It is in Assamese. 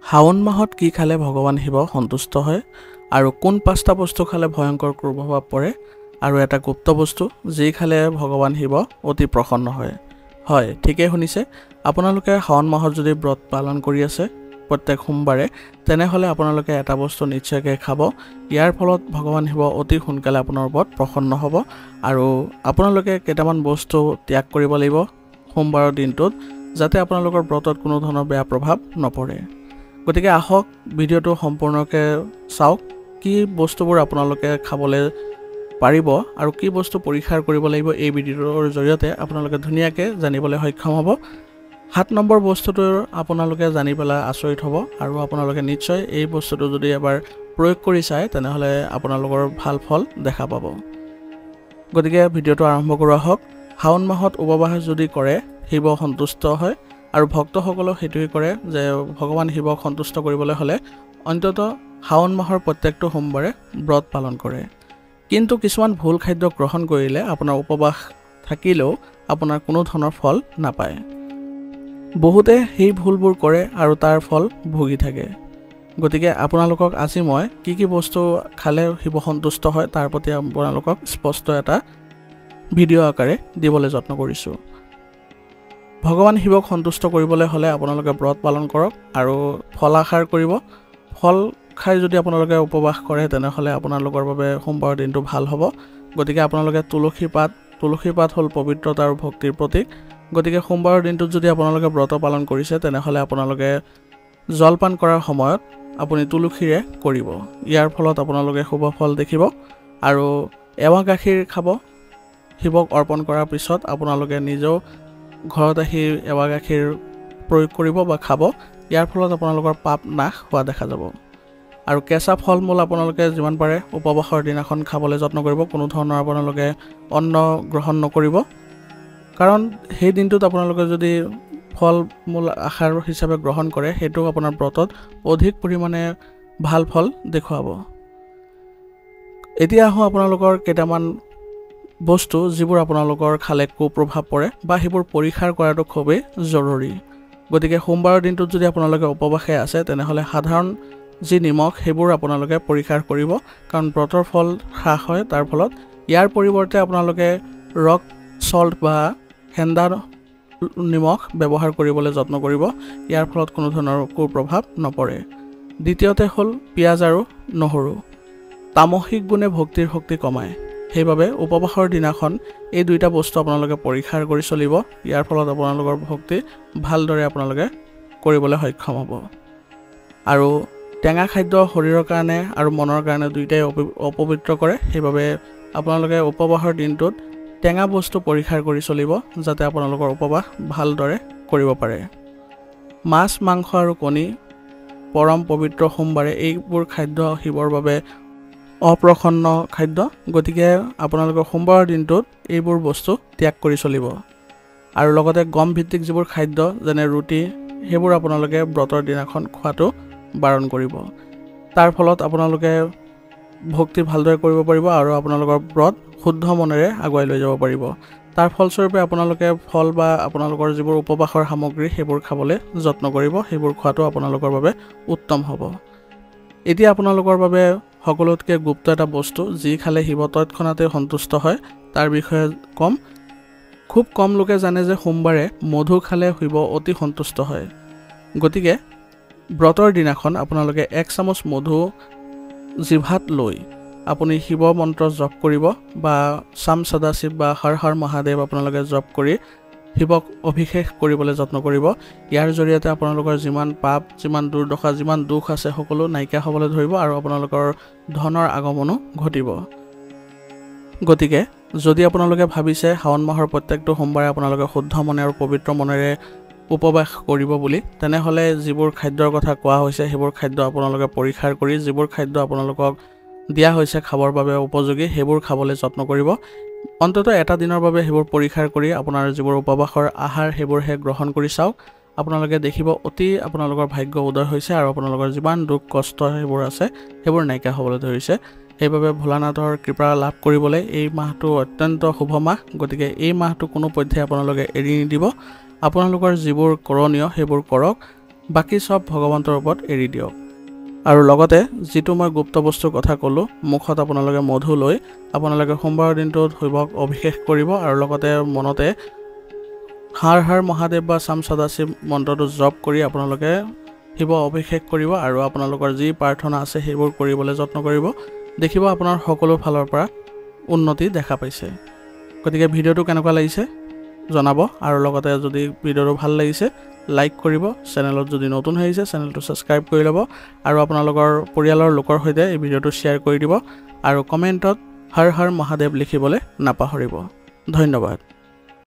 শাওন মাহত কি খালে ভগৱান শিৱ সন্তুষ্ট হয় আৰু কোন পাঁচটা বস্তু খালে ভয়ংকৰ কুপ্ৰভাৱ পৰে আৰু এটা গুপ্ত বস্তু যি খালে ভগৱান শিৱ অতি প্ৰসন্ন হয়। হয়, ঠিকই শুনিছে। আপোনালোকে শাওন মাহত যদি ব্ৰত পালন কৰি আছে প্ৰত্যেক সোমবাৰে, তেনেহ'লে আপোনালোকে এটা বস্তু নিশ্চয়কৈ খাব। ইয়াৰ ফলত ভগৱান শিৱ অতি সোনকালে আপোনাৰ ওপৰত প্ৰসন্ন হ'ব আৰু আপোনালোকে কেইটামান বস্তু ত্যাগ কৰিব লাগিব সোমবাৰৰ দিনটোত, যাতে আপোনালোকৰ ব্ৰতত কোনো ধৰণৰ বেয়া প্ৰভাৱ নপৰে। গতিকে আহক ভিডিঅ'টো সম্পূৰ্ণকৈ চাওক, কি বস্তুবোৰ আপোনালোকে খাবলৈ পাৰিব আৰু কি বস্তু পৰিহাৰ কৰিব লাগিব। এই ভিডিঅ'ৰ জৰিয়তে আপোনালোকে ধুনীয়াকৈ জানিবলৈ সক্ষম হ'ব। 7 নম্বৰ বস্তুটো আপোনালোকে জানি পেলাই আচৰিত হ'ব আৰু আপোনালোকে নিশ্চয় এই বস্তুটো যদি এবাৰ প্ৰয়োগ কৰি চায় তেনেহ'লে আপোনালোকৰ ভাল ফল দেখা পাব। গতিকে ভিডিঅ'টো আৰম্ভ কৰা হওক। শাওন মাহত উপবাস যদি কৰে শিৱ সন্তুষ্ট হয় আৰু ভক্তসকলেও সেইটোৱে কৰে যে ভগৱান শিৱক সন্তুষ্ট কৰিবলৈ হ'লে অন্ততঃ শাওন মাহৰ প্ৰত্যেকটো সোমবাৰে ব্ৰত পালন কৰে। কিন্তু কিছুমান ভুল খাদ্য গ্ৰহণ কৰিলে আপোনাৰ উপবাস থাকিলেও আপোনাৰ কোনো ধৰণৰ ফল নাপায়। বহুতে সেই ভুলবোৰ কৰে আৰু তাৰ ফল ভুগি থাকে। গতিকে আপোনালোকক আজি মই কি বস্তু খালে শিৱ সন্তুষ্ট হয় তাৰ প্ৰতি আপোনালোকক স্পষ্ট এটা ভিডিঅ' আকাৰে দিবলৈ যত্ন কৰিছোঁ। ভগৱান শিৱক সন্তুষ্ট কৰিবলৈ হ'লে আপোনালোকে ব্ৰত পালন কৰক আৰু ফল আহাৰ কৰিব। ফল খাই যদি আপোনালোকে উপবাস কৰে তেনেহ'লে আপোনালোকৰ বাবে সোমবাৰৰ দিনটো ভাল হ'ব। গতিকে আপোনালোকে তুলসী পাত হ'ল পবিত্ৰতা আৰু ভক্তিৰ প্ৰতীক। গতিকে সোমবাৰৰ দিনটোত যদি আপোনালোকে ব্ৰত পালন কৰিছে তেনেহ'লে আপোনালোকে জলপান কৰাৰ সময়ত আপুনি তুলসীৰে কৰিব। ইয়াৰ ফলত আপোনালোকে শুভ ফল দেখিব আৰু এৱা গাখীৰ খাব। শিৱক অৰ্পণ কৰাৰ পিছত আপোনালোকে নিজেও ঘৰত আহি এৱা গাখীৰ প্ৰয়োগ কৰিব বা খাব। ইয়াৰ ফলত আপোনালোকৰ পাপ নাশ হোৱা দেখা যাব। আৰু কেঁচা ফল মূল আপোনালোকে যিমান পাৰে উপবাসৰ দিনাখন খাবলৈ যত্ন কৰিব। কোনো ধৰণৰ আপোনালোকে অন্ন গ্ৰহণ নকৰিব, কাৰণ সেই দিনটোত আপোনালোকে যদি ফল মূল আহাৰ হিচাপে গ্ৰহণ কৰে সেইটো আপোনাৰ ব্ৰতত অধিক পৰিমাণে ভাল ফল দেখুৱাব। এতিয়া আহোঁ আপোনালোকৰ কেইটামান বস্তু যিবোৰ আপোনালোকৰ খালে কুপ্ৰভাৱ পৰে বা সেইবোৰ পৰিহাৰ কৰাটো খুবেই জৰুৰী। গতিকে সোমবাৰৰ দিনটোত যদি আপোনালোকে উপবাসে আছে তেনেহ'লে সাধাৰণ যি নিমখ সেইবোৰ আপোনালোকে পৰিহাৰ কৰিব, কাৰণ ব্ৰতৰ ফল হ্ৰাস হয় তাৰ ফলত। ইয়াৰ পৰিৱৰ্তে আপোনালোকে ৰক চল্ট বা সেন্দা নিমখ ব্যৱহাৰ কৰিবলৈ যত্ন কৰিব। ইয়াৰ ফলত কোনো ধৰণৰ কুপ্ৰভাৱ নপৰে। দ্বিতীয়তে হ'ল পিঁয়াজ আৰু নহৰু। তামসিক গুণে ভক্তিৰ শক্তি কমায়, সেইবাবে উপবাসৰ দিনাখন এই দুইটা বস্তু আপোনালোকে পৰিহাৰ কৰি চলিব। ইয়াৰ ফলত আপোনালোকৰ ভক্তি ভালদৰে আপোনালোকে কৰিবলৈ সক্ষম হ'ব। আৰু টেঙা খাদ্য শৰীৰৰ কাৰণে আৰু মনৰ কাৰণে দুয়োটাই অপবিত্ৰ কৰে, সেইবাবে আপোনালোকে উপবাসৰ দিনটোত টেঙা বস্তু পৰিহাৰ কৰি চলিব যাতে আপোনালোকৰ উপবাস ভালদৰে কৰিব পাৰে। মাছ, মাংস আৰু কণী পৰম পবিত্ৰ সোমবাৰে এইবোৰ খাদ্য শিৱৰ বাবে অপ্ৰসন্ন খাদ্য। গতিকে আপোনালোকৰ সোমবাৰৰ দিনটোত এইবোৰ বস্তু ত্যাগ কৰি চলিব। আৰু লগতে গম ভিত্তিক যিবোৰ খাদ্য যেনে ৰুটি সেইবোৰ আপোনালোকে ব্ৰতৰ দিনাখন খোৱাটো বাৰণ কৰিব। তাৰ ফলত আপোনালোকে ভক্তি ভালদৰে কৰিব পাৰিব আৰু আপোনালোকৰ ব্ৰত শুদ্ধ মনেৰে আগুৱাই লৈ যাব পাৰিব। তাৰ ফলস্বৰূপে আপোনালোকে ফল বা আপোনালোকৰ যিবোৰ উপবাসৰ সামগ্ৰী সেইবোৰ খাবলৈ যত্ন কৰিব। সেইবোৰ খোৱাটো আপোনালোকৰ বাবে উত্তম হ'ব। এতিয়া আপোনালোকৰ বাবে সকলোতকৈ গুপ্ত এটা বস্তু যি খালে শিৱ তৎক্ষণাতে সন্তুষ্ট হয় তাৰ বিষয়ে ক'ম। খুব কম লোকে জানে যে সোমবাৰে মধু খালে শিৱ অতি সন্তুষ্ট হয়। গতিকে ব্ৰতৰ দিনাখন আপোনালোকে 1 চামুচ মধু জিভাত লৈ আপুনি শিৱ মন্ত্ৰ জপ কৰিব বা চাম সদাশিৱ বা হৰ হৰ মহাদেৱ আপোনালোকে জপ কৰি শিৱক অভিষেক কৰিবলৈ যত্ন কৰিব। ইয়াৰ জৰিয়তে আপোনালোকৰ যিমান পাপ, যিমান দুৰ্দশা, যিমান দুখ আছে সকলো নাইকিয়া হ'বলৈ ধৰিব আৰু আপোনালোকৰ ধনৰ আগমনো ঘটিব। গতিকে যদি আপোনালোকে ভাবিছে শাওন মাহৰ প্ৰত্যেকটো সোমবাৰে আপোনালোকে শুদ্ধ মনে আৰু পবিত্ৰ মনেৰে উপবাস কৰিব বুলি, তেনেহ'লে যিবোৰ খাদ্যৰ কথা কোৱা হৈছে সেইবোৰ খাদ্য আপোনালোকে পৰিহাৰ কৰি যিবোৰ খাদ্য আপোনালোকক দিয়া হৈছে খাবৰ বাবে উপযোগী সেইবোৰ খাবলৈ যত্ন কৰিব। অন্ততঃ এটা দিনৰ বাবে সেইবোৰ পৰিহাৰ কৰি আপোনাৰ যিবোৰ উপবাসৰ আহাৰ সেইবোৰহে গ্ৰহণ কৰি চাওক। আপোনালোকে দেখিব অতি আপোনালোকৰ ভাগ্য উদয় হৈছে আৰু আপোনালোকৰ যিমান দুখ কষ্ট সেইবোৰ আছে সেইবোৰ নাইকিয়া হ'বলৈ ধৰিছে। সেইবাবে ভোলানাথৰ কৃপা লাভ কৰিবলৈ এই মাহটো অত্যন্ত শুভ মাহ। গতিকে এই মাহটো কোনো পধ্যে আপোনালোকে এৰি নিদিব। আপোনালোকৰ যিবোৰ কৰণীয় সেইবোৰ কৰক। বাকী সব ভগৱন্তৰ ওপৰত এৰি দিয়ক আৰু লগতে যিটো মই গুপ্ত বস্তুৰ কথা ক'লোঁ মুখত আপোনালোকে মধু লৈ আপোনালোকে সোমবাৰৰ দিনটোত শিৱক অভিষেক কৰিব আৰু লগতে মনতে হৰ হৰ মহাদেৱ বা চাম সদাশিৱ মন্ত্ৰটো জপ কৰি আপোনালোকে শিৱ অভিষেক কৰিব আৰু আপোনালোকৰ যি প্ৰাৰ্থনা আছে সেইবোৰ কৰিবলৈ যত্ন কৰিব দেখিব আপোনাৰ সকলো ফালৰ পৰা উন্নতি দেখা পাইছে গতিকে ভিডিঅ'টো কেনেকুৱা লাগিছে জনাব আৰু লগতে যদি ভিডিঅ'টো ভাল লাগিছে লাইক কৰিব চেনেলত যদি নতুন হৈছে চেনেলটো সাবস্ক্ৰাইব কৰি ল'ব আৰু আপোনালোকৰ পৰিয়ালৰ লোকৰ সৈতে এই ভিডিঅ'টো শ্বেয়াৰ কৰি দিব আৰু কমেণ্টত হৰ হৰ মহাদেৱ লিখিবলৈ নাপাহৰিব ধন্যবাদ